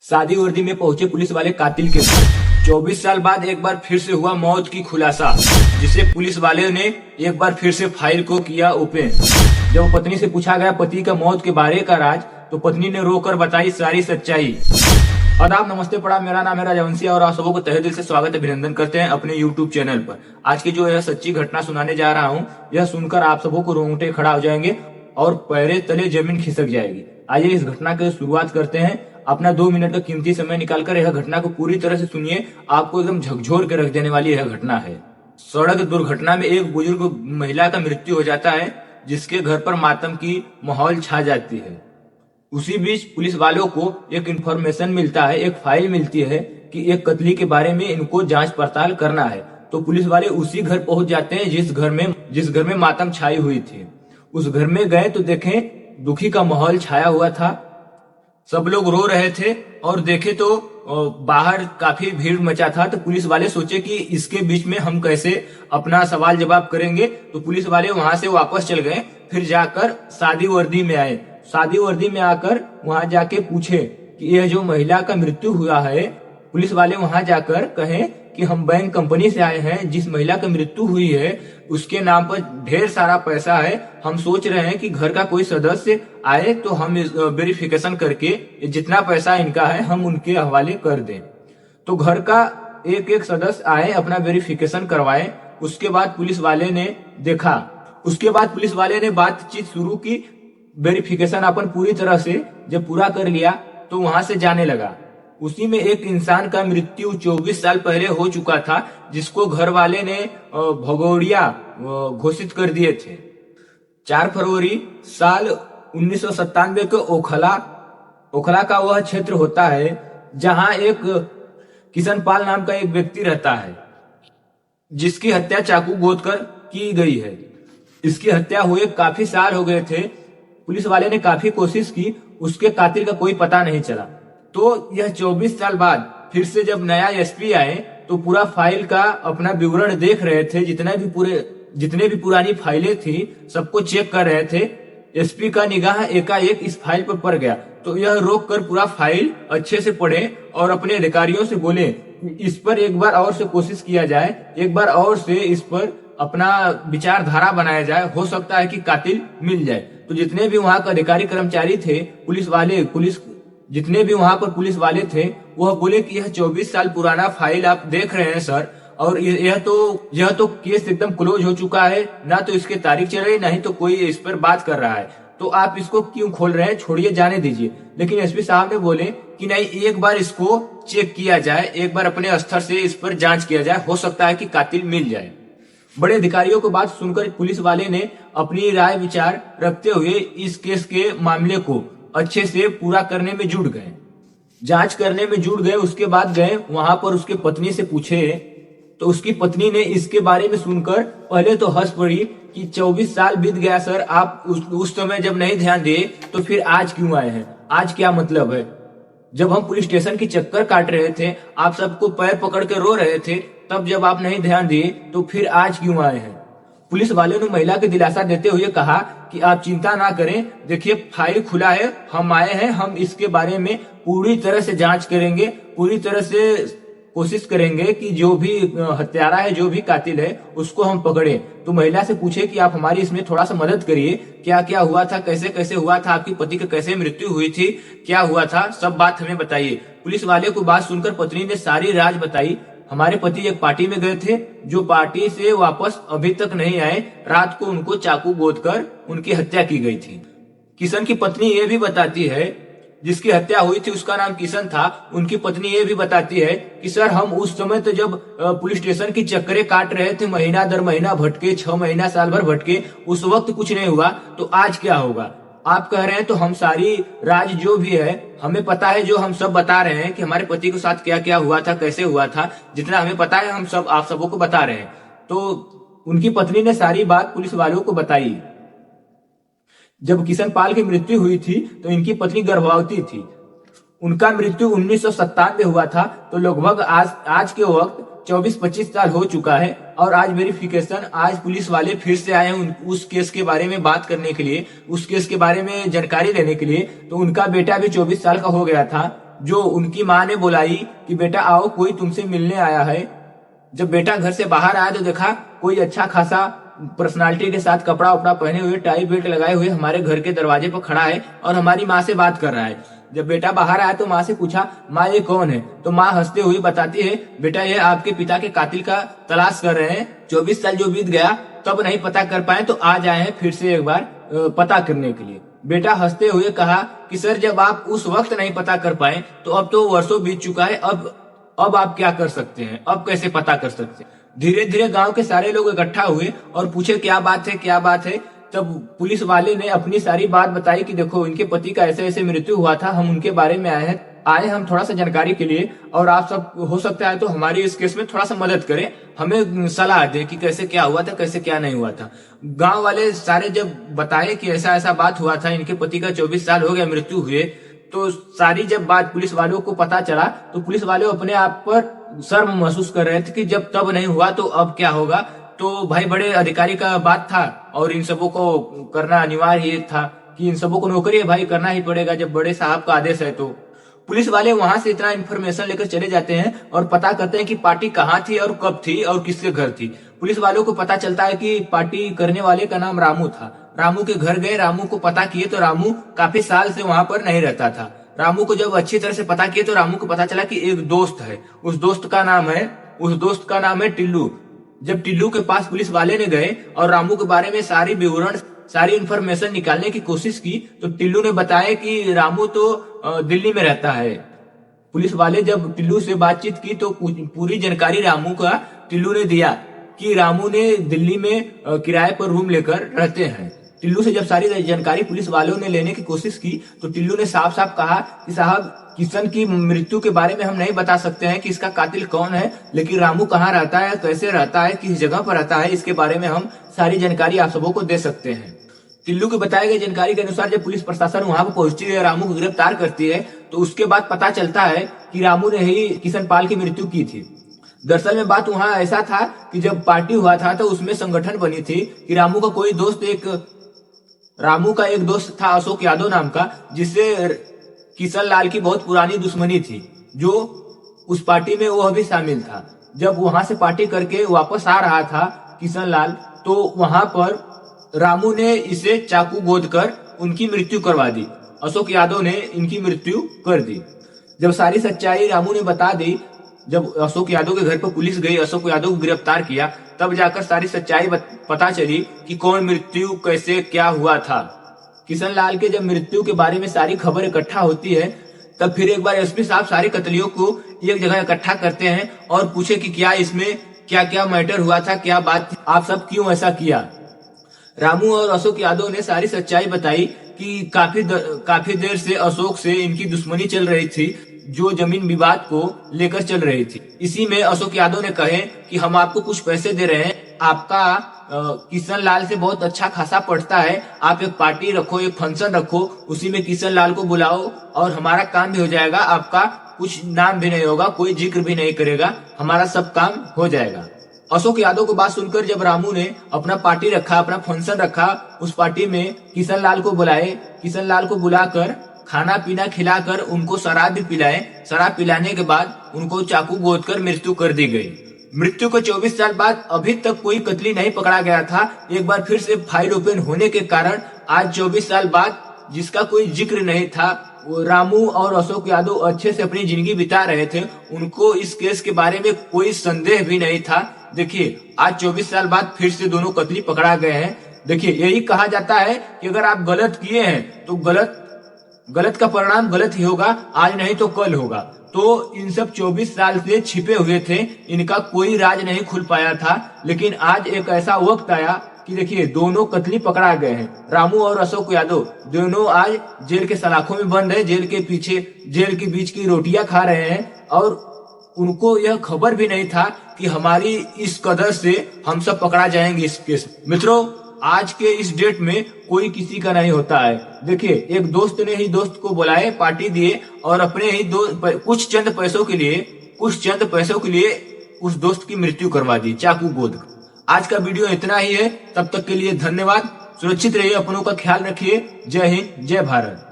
शादी वर्दी में पहुंचे पुलिस वाले कातिल के घर। 24 साल बाद एक बार फिर से हुआ मौत की खुलासा, जिसे पुलिस वाले ने एक बार फिर से फाइल को किया ओपन। जब पत्नी से पूछा गया पति का मौत के बारे का राज, तो पत्नी ने रोकर बताई सारी सच्चाई। आदाब, नमस्ते, प्रणाम। मेरा नाम है राजवंशी और आप सबको तहे दिल से स्वागत अभिनंदन करते हैं अपने यूट्यूब चैनल पर। आज की जो यह सच्ची घटना सुनाने जा रहा हूँ, यह सुनकर आप सबको को रोंगटे खड़ा हो जाएंगे और पैरे तले जमीन खिसक जाएगी। आइए इस घटना की शुरुआत करते हैं। अपना 2 मिनट का कीमती समय निकालकर यह घटना को पूरी तरह से सुनिए, आपको एकदम झकझोर के रख देने वाली यह घटना है। सड़क दुर्घटना में एक बुजुर्ग महिला का मृत्यु हो जाता है, जिसके घर पर मातम की माहौल छा जाती है। उसी बीच पुलिस वालों को एक इंफॉर्मेशन मिलता है, एक फाइल मिलती है कि एक कत्ली के बारे में इनको जांच पड़ताल करना है। तो पुलिस वाले उसी घर पहुंच जाते हैं जिस घर में मातम छाई हुई थी। उस घर में गए तो देखें दुखी का माहौल छाया हुआ था, सब लोग रो रहे थे और देखे तो बाहर काफी भीड़ मचा था। तो पुलिस वाले सोचे कि इसके बीच में हम कैसे अपना सवाल जवाब करेंगे। तो पुलिस वाले वहां से वापस चल गए, फिर जाकर शादी वर्दी में आए। शादी वर्दी में आकर वहां जाके पूछे कि यह जो महिला का मृत्यु हुआ है, पुलिस वाले वहां जाकर कहे कि हम बैंक कंपनी से आए हैं, जिस महिला की मृत्यु हुई है उसके नाम पर ढेर सारा पैसा है। हम सोच रहे हैं कि घर का कोई सदस्य आए तो हम वेरिफिकेशन करके जितना पैसा इनका है हम उनके हवाले कर दें। तो घर का एक एक सदस्य आए, अपना वेरिफिकेशन करवाए। उसके बाद पुलिस वाले ने देखा, उसके बाद पुलिस वाले ने बातचीत शुरू की। वेरिफिकेशन अपन पूरी तरह से जब पूरा कर लिया तो वहां से जाने लगा। उसी में एक इंसान का मृत्यु 24 साल पहले हो चुका था, जिसको घर वाले ने भगोड़िया घोषित कर दिए थे। 4 फरवरी साल 1997 के ओखला का वह क्षेत्र होता है जहां एक किशन पाल नाम का एक व्यक्ति रहता है, जिसकी हत्या चाकू गोदकर की गई है। इसकी हत्या हुए काफी साल हो गए थे। पुलिस वाले ने काफी कोशिश की, उसके कातिल का कोई पता नहीं चला। तो यह 24 साल बाद फिर से जब नया एसपी आए तो पूरा फाइल का अपना विवरण देख रहे थे। जितने भी पुरानी फाइलें थी सबको चेक कर रहे थे। एसपी का निगाह एकाएक इस फाइल पर पड़ गया, तो यह रोक कर पूरा फाइल अच्छे से पढ़े और अपने अधिकारियों से बोले इस पर एक बार और से कोशिश किया जाए, एक बार और से इस पर अपना विचारधारा बनाया जाए, हो सकता है कि कातिल मिल जाए। तो जितने भी वहां के अधिकारी कर्मचारी थे, जितने भी वहां पर पुलिस वाले थे, वह बोले कि यह 24 साल पुराना फाइल आप देख रहे हैं सर, और यह तो केस एकदम क्लोज हो चुका है, ना तो इसके तारीख चल रही, ना ही तो कोई इस पर बात कर रहा है। तो आप इसको क्यों खोल रहे हैं, छोड़िए, जाने दीजिए। लेकिन एसपी साहब ने बोले कि नहीं, एक बार इसको चेक किया जाए, एक बार अपने स्तर से इस पर जांच किया जाए, हो सकता है कि कातिल मिल जाए। बड़े अधिकारियों को बात सुनकर पुलिस वाले ने अपनी राय विचार रखते हुए इस केस के मामले को अच्छे से पूरा करने में जुट गए, जांच करने में जुट गए। उसके बाद गए वहां पर उसके पत्नी से पूछे, तो उसकी पत्नी ने इसके बारे में सुनकर पहले तो हंस पड़ी कि 24 साल बीत गया सर, आप उस समय जब नहीं ध्यान दिए तो फिर आज क्यों आए हैं, आज क्या मतलब है? जब हम पुलिस स्टेशन की चक्कर काट रहे थे, आप सबको पैर पकड़ के रो रहे थे, तब जब आप नहीं ध्यान दिए तो फिर आज क्यों आए हैं? पुलिस वाले ने महिला को दिलासा देते हुए कहा कि आप चिंता ना करें, देखिए फाइल खुला है, हम आए हैं, हम इसके बारे में पूरी तरह से जांच करेंगे, पूरी तरह से कोशिश करेंगे कि जो भी हत्यारा है, जो भी कातिल है, उसको हम पकड़े। तो महिला से पूछे कि आप हमारी इसमें थोड़ा सा मदद करिए, क्या क्या हुआ था, कैसे कैसे हुआ था, आपकी पति की कैसे मृत्यु हुई थी, क्या हुआ था, सब बात हमें बताइए। पुलिस वाले को बात सुनकर पत्नी ने सारी राज बताई। हमारे पति एक पार्टी में गए थे, जो पार्टी से वापस अभी तक नहीं आए, रात को उनको चाकू गोदकर उनकी हत्या की गई थी। किशन की पत्नी ये भी बताती है, जिसकी हत्या हुई थी उसका नाम किशन था, उनकी पत्नी ये भी बताती है कि सर हम उस समय तो जब पुलिस स्टेशन की चक्करें काट रहे थे, महीना दर महीना भटके, 6 महीना साल भर भटके, उस वक्त कुछ नहीं हुआ, तो आज क्या होगा? आप कह रहे हैं तो हम सारी राज जो भी है हमें पता है, जो हम सब बता रहे हैं कि हमारे पति के साथ क्या क्या हुआ था, कैसे हुआ था, जितना हमें पता है हम सब आप सबों को बता रहे हैं। तो उनकी पत्नी ने सारी बात पुलिस वालों को बताई। जब किशन पाल की मृत्यु हुई थी तो इनकी पत्नी गर्भवती थी। उनका मृत्यु 1997 हुआ था, तो लगभग आज के वक्त 24-25 साल हो चुका है। और आज वेरिफिकेशन, आज पुलिस वाले फिर से आए हैं उस केस के बारे में बात करने के लिए, उस केस के बारे में जानकारी लेने के लिए। तो उनका बेटा भी 24 साल का हो गया था, जो उनकी माँ ने बुलाई कि बेटा आओ, कोई तुमसे मिलने आया है। जब बेटा घर से बाहर आया तो देखा कोई अच्छा खासा पर्सनालिटी के साथ कपड़ा उपड़ा पहने हुए, टाई बेल्ट लगाए हुए हमारे घर के दरवाजे पर खड़ा है और हमारी माँ से बात कर रहा है। जब बेटा बाहर आया तो माँ से पूछा, माँ ये कौन है? तो माँ हंसते हुए बताती है, बेटा ये आपके पिता के कातिल का तलाश कर रहे हैं। 24 साल जो बीत गया तब नहीं पता कर पाए तो आज आए हैं फिर से एक बार पता करने के लिए। बेटा हंसते हुए कहा कि सर जब आप उस वक्त नहीं पता कर पाए तो अब तो वर्षों बीत चुका है, अब आप क्या कर सकते हैं, अब कैसे पता कर सकते हैं। धीरे धीरे गांव के सारे लोग इकट्ठा हुए और पूछे क्या बात है, क्या बात है। तब पुलिस वाले ने अपनी सारी बात बताई कि देखो इनके पति का ऐसे ऐसे मृत्यु हुआ था, हम उनके बारे में आए हम थोड़ा सा जानकारी के लिए, और आप सब हो सकता है तो हमारी इस केस में थोड़ा सा मदद करें, हमें सलाह दें कि कैसे क्या हुआ था, कैसे क्या नहीं हुआ था। गांव वाले सारे जब बताए कि ऐसा ऐसा बात हुआ था, इनके पति का 24 साल हो गया मृत्यु हुए, तो सारी जब बात पुलिस वालों को पता चला तो पुलिस वाले अपने आप पर शर्म महसूस कर रहे थे कि जब तब नहीं हुआ तो अब क्या होगा। तो भाई बड़े अधिकारी का बात था और इन सबों को करना अनिवार्य था कि इन सबों को नौकरी है भाई, करना ही पड़ेगा जब बड़े साहब का आदेश है। तो पुलिस वाले वहां से इतना इन्फॉर्मेशन लेकर चले जाते हैं और पता करते हैं कि पार्टी कहाँ थी और कब थी और किसके घर थी। पुलिस वालों को पता चलता है कि पार्टी करने वाले का नाम रामू था। रामू के घर गए, रामू को पता किए तो रामू काफी साल से वहां पर नहीं रहता था। रामू को जब अच्छी तरह से पता किए तो रामू को पता चला कि एक दोस्त है, उस दोस्त का नाम है टिल्लू। जब टिल्लू के पास पुलिस वाले ने गए और रामू के बारे में सारी विवरण, सारी इन्फॉर्मेशन निकालने की कोशिश की तो टिल्लू ने बताया कि रामू तो दिल्ली में रहता है। पुलिस वाले जब टिल्लू से बातचीत की तो पूरी जानकारी रामू का टिल्लू ने दिया कि रामू ने दिल्ली में किराए पर रूम लेकर रहते हैं। टिल्लू से जब सारी जानकारी पुलिस वालों ने लेने की कोशिश की तो टिल्लू ने साफ साफ कहा कि साहब किशन की मृत्यु के बारे में हम नहीं बता सकते हैं कि इसका कातिल कौन है, लेकिन रामू कहाँ रहता है, कैसे रहता है, किस जगह पर रहता है, इसके बारे में हम सारी जानकारी आप सबों को दे सकते हैं। टिल्लू के बताए गए जानकारी के अनुसार जब पुलिस प्रशासन वहां पर पहुंचती है, रामू को गिरफ्तार करती है, तो उसके बाद पता चलता है कि रामू ने ही किशन पाल की मृत्यु की थी। दरअसल में बात वहां ऐसा था कि जब पार्टी हुआ था तो उसमें संगठन बनी थी कि रामू का एक दोस्त था अशोक यादव नाम का, जिससे किशन लाल की बहुत पुरानी दुश्मनी थी, जो उस पार्टी में वह भी शामिल था। जब वहां से पार्टी करके वापस आ रहा था किशन लाल तो वहां पर रामू ने इसे चाकू गोद कर उनकी मृत्यु करवा दी। अशोक यादव ने इनकी मृत्यु कर दी। जब सारी सच्चाई रामू ने बता दी, जब अशोक यादव के घर पर पुलिस गई, अशोक यादव को गिरफ्तार किया, तब जाकर सारी सच्चाई पता चली कि कौन मृत्यु कैसे क्या हुआ था। किशन लाल के जब मृत्यु के बारे में सारी खबर इकट्ठा होती है तब फिर एक बार एसपी साहब सारे कतलियों को एक जगह इकट्ठा करते हैं और पूछे कि क्या इसमें क्या क्या मैटर हुआ था, क्या बात थी, आप सब क्यों ऐसा किया। रामू और अशोक यादव ने सारी सच्चाई बताई कि काफी देर से अशोक से इनकी दुश्मनी चल रही थी, जो जमीन विवाद को लेकर चल रही थी। इसी में अशोक यादव ने कहे कि हम आपको कुछ पैसे दे रहे हैं, आपका किशन लाल से बहुत अच्छा खासा पड़ता है, आप एक पार्टी रखो, एक फंक्शन रखो, उसी में किशन लाल को बुलाओ और हमारा काम भी हो जाएगा, आपका कुछ नाम भी नहीं होगा, कोई जिक्र भी नहीं करेगा, हमारा सब काम हो जाएगा। अशोक यादव को बात सुनकर जब रामू ने अपना पार्टी रखा, अपना फंक्शन रखा, उस पार्टी में किशन लाल को बुलाए, किशन लाल को बुलाकर खाना पीना खिलाकर उनको शराब भी पिलाए। शराब पिलाने के बाद उनको चाकू गोद कर मृत्यु कर दी गई। मृत्यु को 24 साल बाद अभी तक कोई कतली नहीं पकड़ा गया था। एक बार फिर से फाइल ओपन होने के कारण आज 24 साल बाद जिसका कोई जिक्र नहीं था, वो रामू और अशोक यादव अच्छे से अपनी जिंदगी बिता रहे थे, उनको इस केस के बारे में कोई संदेह भी नहीं था। देखिए आज 24 साल बाद फिर से दोनों कतली पकड़ा गए हैं। देखिए यही कहा जाता है कि अगर आप गलत किए हैं तो गलत का परिणाम गलत ही होगा, आज नहीं तो कल होगा। तो इन सब 24 साल से छिपे हुए थे, इनका कोई राज नहीं खुल पाया था, लेकिन आज एक ऐसा वक्त आया कि देखिए दोनों कतली पकड़ा गए हैं। रामू और अशोक यादव दोनों आज जेल के सलाखों में बंद है, जेल के बीच की रोटियां खा रहे हैं और उनको यह खबर भी नहीं था कि हमारी इस कदर से हम सब पकड़ा जाएंगे इस केस। मित्रों आज के इस डेट में कोई किसी का नहीं होता है। देखिए एक दोस्त ने ही दोस्त को बुलाए, पार्टी दिए और अपने ही कुछ चंद पैसों के लिए उस दोस्त की मृत्यु करवा दी चाकू गोद। आज का वीडियो इतना ही है, तब तक के लिए धन्यवाद। सुरक्षित रहिए, अपनों का ख्याल रखिए। जय हिंद, जय भारत।